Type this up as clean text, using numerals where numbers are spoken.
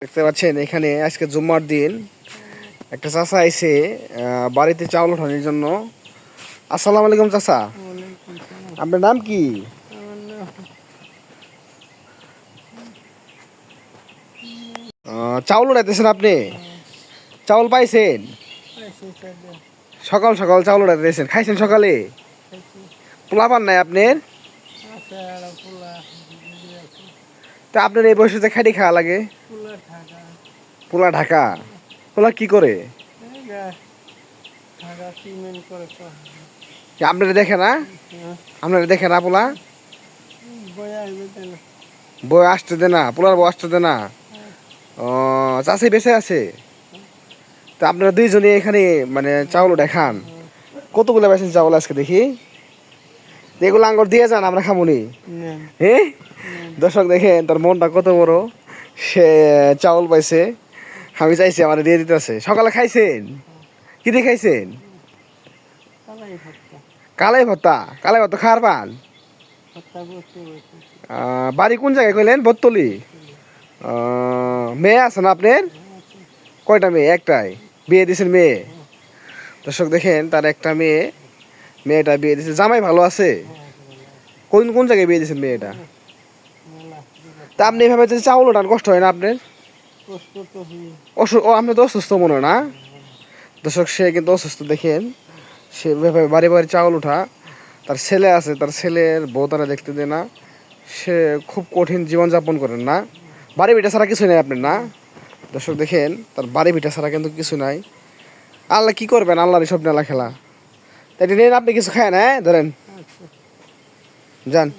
দেখতে পাচ্ছেন এখানে আজকে জুম্মার দিন একটা চাচা আইছে বাড়িতে চাউল ওঠানোর জন্য। আসসালামু আলাইকুম চাচা, আপনার নাম কি? চাউল উঠাইতেছেন আপনি? চাউল পাইছেন? সকাল সকাল চাউল উঠাইতেছেন, খাইছেন সকালে? পোলা পান নাই আপনার? তা আপনার এই বয়সে খাইতে খাওয়া লাগে? পোলা ঢাকা? পোলা কি করে? আপনারা দেখে না? আপনারা দেখে না পোলা? বই আসতে দে না, পোলার বই আসতে দে না। ও চাষি বেঁচে আছে? তা আপনারা দুইজনে এখানে মানে চাউল দেখান, কতগুলো বেছেন চাউল আজকে দেখি? এগুলো আঙ্গুর দিয়ে যান, আমরা খামুনি। হ্যাঁ, দর্শক দেখেন তার মনটা কত বড়, সে চাউল পাইছে, আমি চাইছি আমার দিয়ে দিতে আছে। সকালে খাইছেন কি দিয়ে খাইছেন? কালাই ভর্তা? কালাই ভর্তা খাওয়ার পান? বাড়ি কোন জায়গায় কইলেন? বত্তলি? মেয়ে আছে না আপনার? কয়টা মেয়ে? একটাই? বিয়ে দিয়েছেন মেয়ে? দর্শক দেখেন তার একটা মেয়ে, মেয়েটা বিয়ে দিয়েছে। জামাই ভালো আছে? কোন কোন জায়গায় বিয়ে দিয়েছেন মেয়েটা? তা আপনি এভাবে যে চাউল ওঠান কষ্ট হয় না আপনার? ও আপনি তো অসুস্থ মনে হয় না? দর্শক সে কিন্তু অসুস্থ দেখেন, সে ভাবে বাড়ি বাড়ি চাউল ওঠা। তার ছেলে আছে, তার ছেলের বউ তারা দেখতে দেয় না। সে খুব কঠিন জীবনযাপন করেন না। বাড়ি ভিটা ছাড়া কিছু নাই আপনার না? দর্শক দেখেন তার বাড়ি ভিটা ছাড়া কিন্তু কিছু নাই। আল্লাহ কি করবেন, আল্লাহর সব নেলা খেলা। তাই নেন আপনি কিছু খায় না, ধরেন যান।